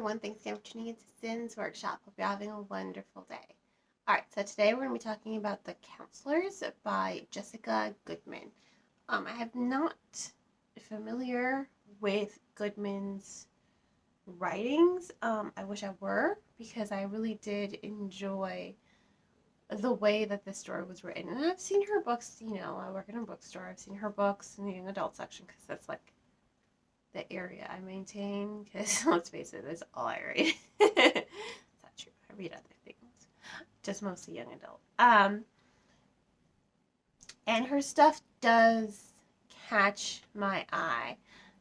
everyone. Thanks again for tuning into Sin's Workshop. Hope you're having a wonderful day. Alright, so today we're going to be talking about The Counselors by Jessica Goodman. I have not familiar with Goodman's writings. I wish I were, because I really did enjoy the way that this story was written. And I've seen her books, I work in a bookstore. I've seen her books in the young adult section because that's like the area I maintain, because let's face it, that's all I read. It's not true. I read other things, just mostly young adult. And her stuff does catch my eye.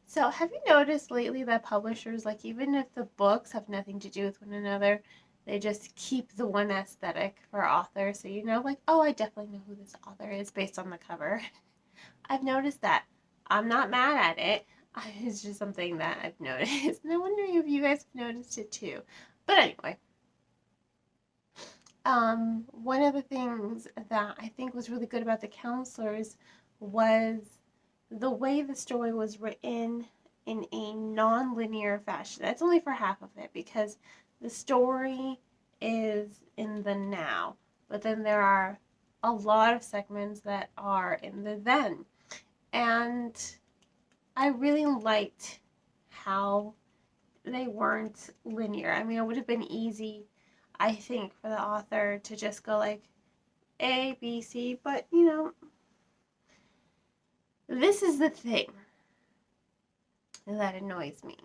So have you noticed lately that publishers, like, even if the books have nothing to do with one another, they just keep the one aesthetic for authors, so like, oh, I definitely know who this author is based on the cover. I've noticed that. I'm not mad at it. It's just something that I've noticed. And I'm wondering if you guys have noticed it too. But anyway, one of the things that I think was really good about The Counselors was the way the story was written in a non-linear fashion. That's only for half of it, because the story is in the now, but then there are a lot of segments that are in the then. And I really liked how they weren't linear. I mean, it would have been easy, I think, for the author to just go like A, B, C, but this is the thing that annoys me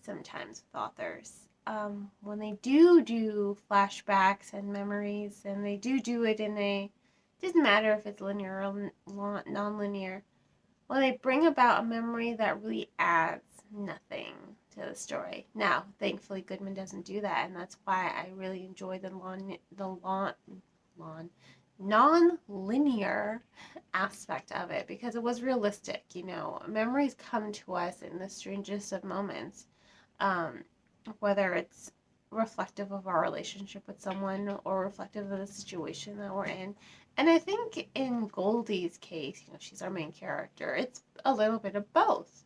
sometimes with authors. When they do flashbacks and memories, and they do it in a, it doesn't matter if it's linear or non-linear, well, they bring about a memory that really adds nothing to the story. Now, thankfully, Goodman doesn't do that, and that's why I really enjoy the non-linear aspect of it, because it was realistic. Memories come to us in the strangest of moments, whether it's reflective of our relationship with someone or reflective of the situation that we're in. And I think in Goldie's case, she's our main character, it's a little bit of both.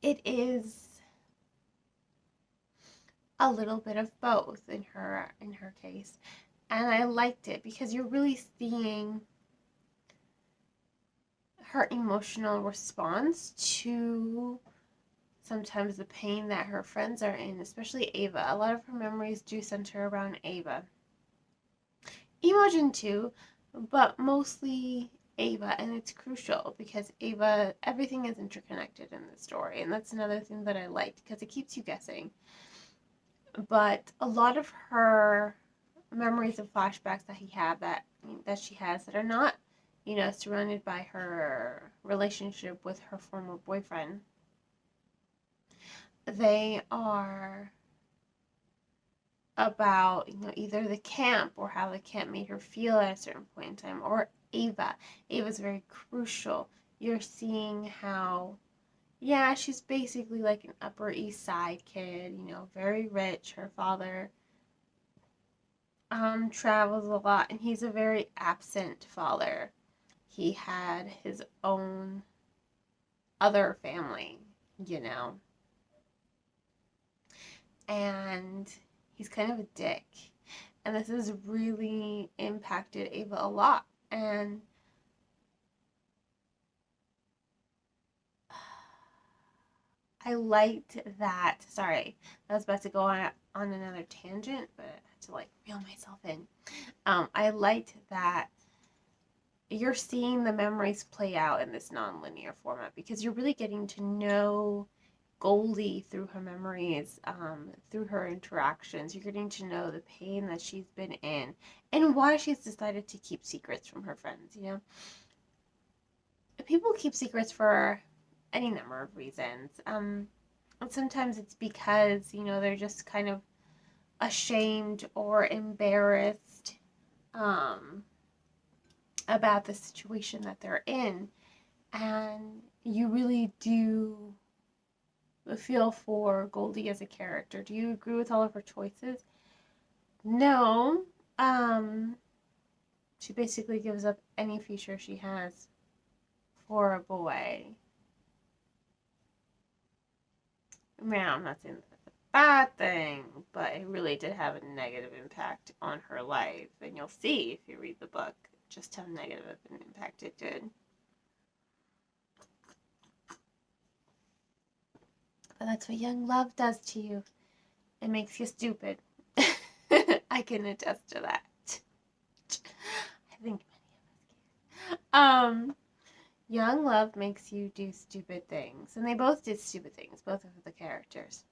It is a little bit of both in her case. And I liked it because you're really seeing her emotional response to sometimes the pain that her friends are in, especially Ava. A lot of her memories do center around Ava. Imogen too, but mostly Ava, and it's crucial because Ava, everything is interconnected in the story, and that's another thing that I liked because it keeps you guessing. But a lot of her memories and flashbacks that she has that are not, surrounded by her relationship with her former boyfriend, they are about, either the camp or how the camp made her feel at a certain point in time, or Ava. Ava's very crucial. You're seeing how, yeah, she's basically like an Upper East Side kid, very rich. Her father travels a lot, and he's a very absent father. He had his own other family, and he's kind of a dick. And this has really impacted Ava a lot. And I liked that. Sorry, I was about to go on another tangent, but I had to reel myself in. I liked that you're seeing the memories play out in this non-linear format, because you're really getting to know Goldie through her memories, through her interactions. You're getting to know the pain that she's been in and why she's decided to keep secrets from her friends. People keep secrets for any number of reasons. And sometimes it's because, they're just kind of ashamed or embarrassed about the situation that they're in. And you really do feel for Goldie as a character. Do you agree with all of her choices? No. She basically gives up any future she has for a boy. Man, I'm not saying that's a bad thing, but it really did have a negative impact on her life. And you'll see if you read the book just how negative of an impact it did. But that's what young love does to you. It makes you stupid. I can attest to that. I think many of us can. Young love makes you do stupid things. And they both did stupid things, both of the characters.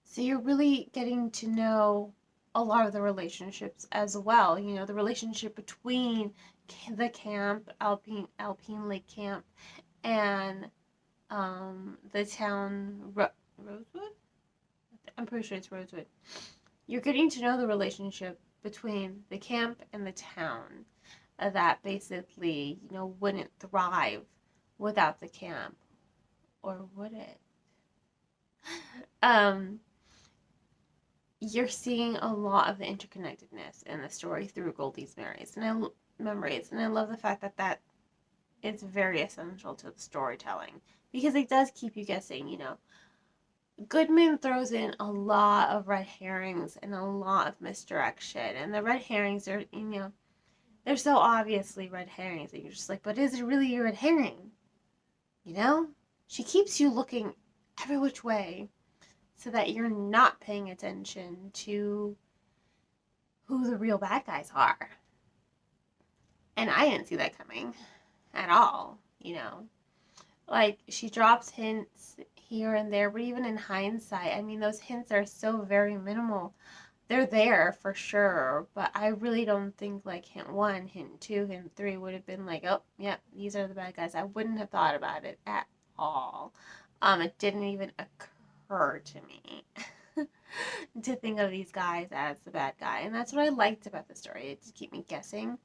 So you're really getting to know a lot of the relationships as well. You know, the relationship between the camp, Alpine Lake Camp, and the town, Rosewood? I'm pretty sure it's Rosewood. You're getting to know the relationship between the camp and the town that basically, you know, wouldn't thrive without the camp. Or would it? You're seeing a lot of the interconnectedness in the story through Goldie's memories. And I love the fact that that is very essential to the storytelling. Because it does keep you guessing, you know. Goodman throws in a lot of red herrings and a lot of misdirection. And the red herrings are, you know, they're so obviously red herrings that you're just like, but is it really a red herring? You know? She keeps you looking every which way so that you're not paying attention to who the real bad guys are. And I didn't see that coming at all, you know? Like, she drops hints here and there, but even in hindsight, I mean, those hints are so very minimal. They're there for sure, but I really don't think like hint 1, hint 2, hint 3 would have been like, oh, yeah, these are the bad guys. I wouldn't have thought about it at all. It didn't even occur to me to think of these guys as the bad guy. And that's what I liked about the story. It did keep me guessing.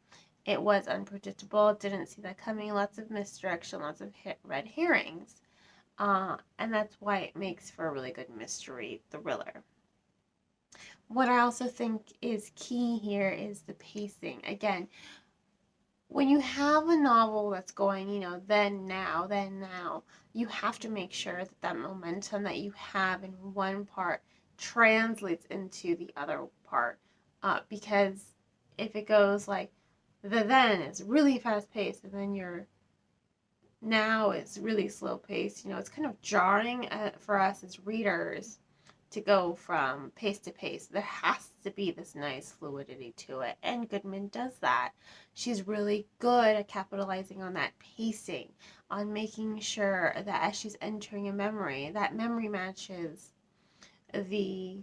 It was unpredictable. Didn't see that coming. Lots of misdirection, lots of red herrings. And that's why it makes for a really good mystery thriller. What I also think is key here is the pacing. Again, when you have a novel that's going, you know, then now, you have to make sure that that momentum that you have in one part translates into the other part. Because if it goes like, the then is really fast paced and then your now is really slow paced, you know, it's kind of jarring for us as readers to go from pace to pace. There has to be this nice fluidity to it, and Goodman does that. She's really good at capitalizing on that pacing, on making sure that as she's entering a memory, that memory matches the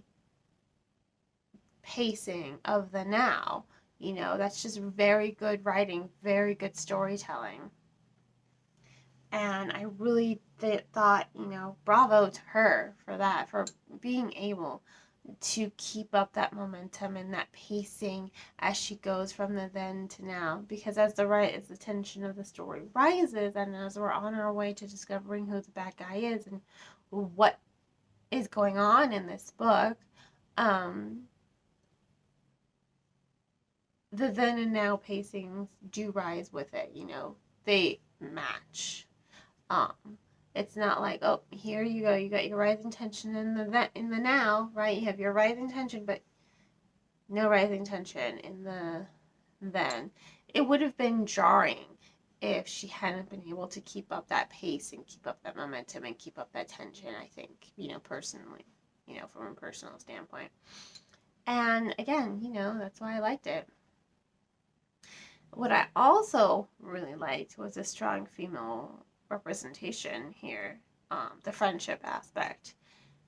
pacing of the now. You know, that's just very good writing, very good storytelling. And I really thought, you know, bravo to her for that, for being able to keep up that momentum and that pacing as she goes from the then to now. Because as the tension of the story rises, and as we're on our way to discovering who the bad guy is and what is going on in this book, the then and now pacings do rise with it, you know, they match. It's not like, oh, here you go, you got your rising tension in the now, right? You have your rising tension, but no rising tension in the then. It would have been jarring if she hadn't been able to keep up that pace and keep up that momentum and keep up that tension, I think, you know, personally, you know, from a personal standpoint. And again, you know, that's why I liked it. What I also really liked was a strong female representation here, the friendship aspect.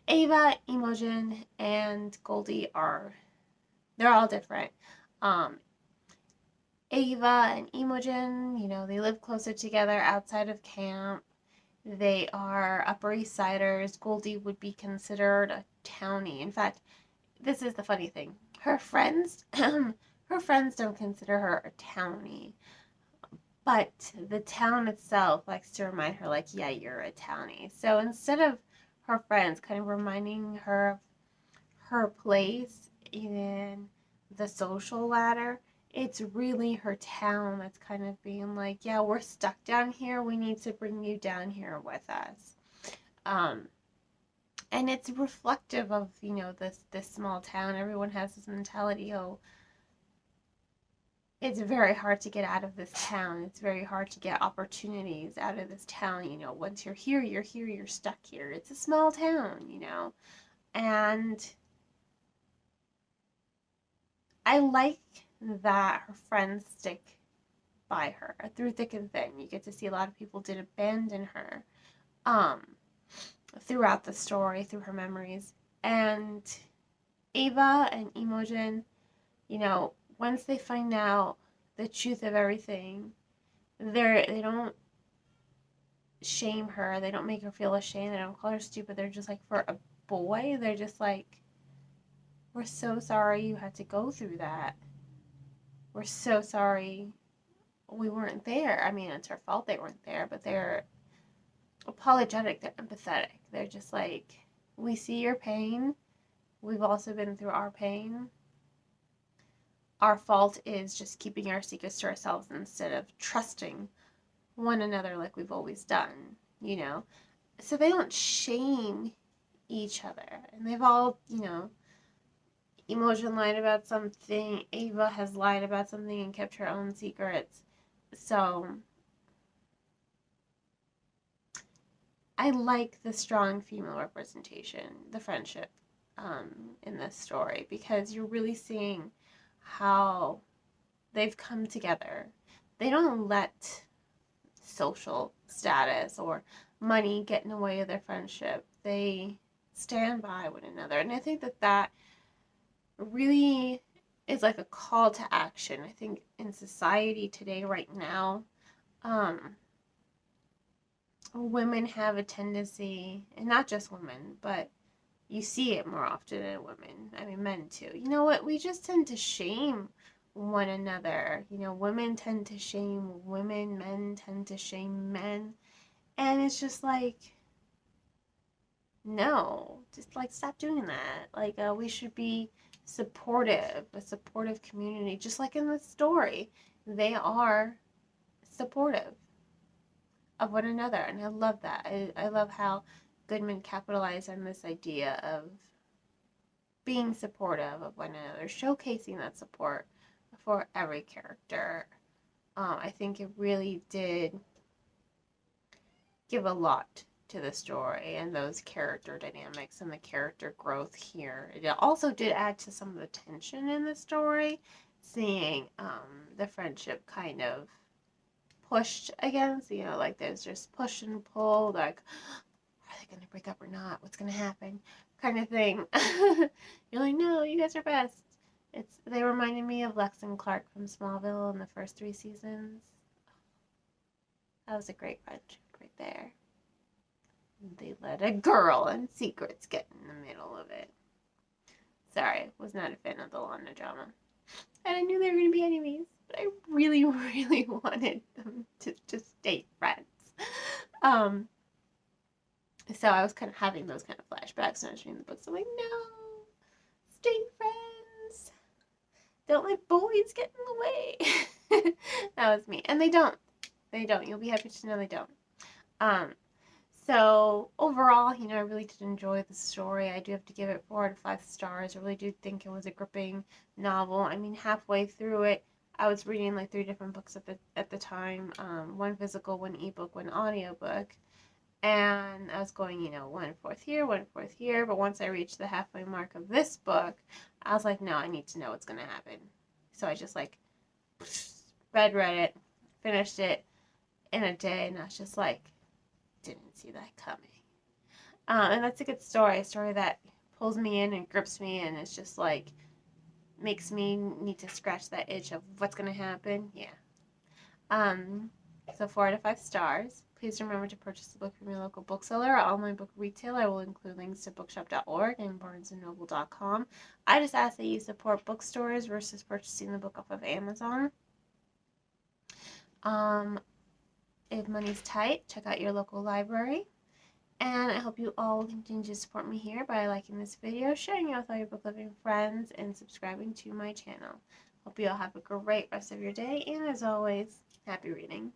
Ava, Imogen, and Goldie they're all different. Ava and Imogen, you know, they live closer together outside of camp. They are Upper East Siders. Goldie would be considered a townie. In fact, this is the funny thing. Her friends don't consider her a townie. But the town itself likes to remind her, like, yeah, you're a townie. So instead of her friends kind of reminding her of her place in the social ladder, it's really her town that's kind of being like, yeah, we're stuck down here. We need to bring you down here with us. And it's reflective of, you know, this small town. Everyone has this mentality, oh, it's very hard to get out of this town. It's very hard to get opportunities out of this town. You know, once you're here, you're stuck here. It's a small town, you know. And I like that her friends stick by her through thick and thin. You get to see a lot of people did abandon her throughout the story, through her memories. And Ava and Imogen, you know, once they find out the truth of everything, they don't shame her. They don't make her feel ashamed. They don't call her stupid. They're just like, for a boy, they're just like, we're so sorry you had to go through that. We're so sorry we weren't there. I mean, it's her fault they weren't there, but they're apologetic. They're empathetic. They're just like, we see your pain. We've also been through our pain. Our fault is just keeping our secrets to ourselves instead of trusting one another like we've always done, you know? So they don't shame each other. And they've all, you know, Imogen lied about something, Ava has lied about something and kept her own secrets. So I like the strong female representation, the friendship in this story, because you're really seeing how they've come together. They don't let social status or money get in the way of their friendship. They stand by one another. And I think that really is like a call to action. I think in society today, right now, women have a tendency, and not just women, but you see it more often in women. I mean, men too. You know what? We just tend to shame one another. You know, women tend to shame women, men tend to shame men. And it's just like, no, just like stop doing that. Like, we should be supportive, a supportive community, just like in the story. They are supportive of one another, and I love that. I love how Goodman capitalized on this idea of being supportive of one another, showcasing that support for every character. I think it really did give a lot to the story and those character dynamics and the character growth here. It also did add to some of the tension in the story, seeing the friendship kind of pushed against, you know, like there's just push and pull, like, are they going to break up or not? What's going to happen? Kind of thing. You're like, no, you guys are best. They reminded me of Lex and Clark from Smallville in the first 3 seasons. That was a great friendship right there. They let a girl and secrets get in the middle of it. Sorry, was not a fan of the Lana drama. And I knew they were going to be enemies, but I really, really wanted them to just stay friends. So I was kind of having those kind of flashbacks when I was reading the books. I'm like, no, stay friends. Don't let boys get in the way. That was me. And they don't. They don't. You'll be happy to know they don't. So overall, you know, I really did enjoy the story. I do have to give it 4 out of 5 stars. I really do think it was a gripping novel. I mean, halfway through it, I was reading like 3 different books at the time. 1 physical, 1 ebook, 1 audiobook. And I was going, you know, 1/4 here, 1/4 here. But once I reached the halfway mark of this book, I was like, no, I need to know what's going to happen. So I just like read it, finished it in a day, and I was just like, didn't see that coming. And that's a good story, a story that pulls me in and grips me, and it's just like makes me need to scratch that itch of what's going to happen. Yeah. So 4 out of 5 stars. Please remember to purchase the book from your local bookseller or online book retailer. I will include links to bookshop.org and barnesandnoble.com. I just ask that you support bookstores versus purchasing the book off of Amazon. If money's tight, check out your local library. And I hope you all will continue to support me here by liking this video, sharing it with all your book loving friends, and subscribing to my channel. Hope you all have a great rest of your day, and as always, happy reading.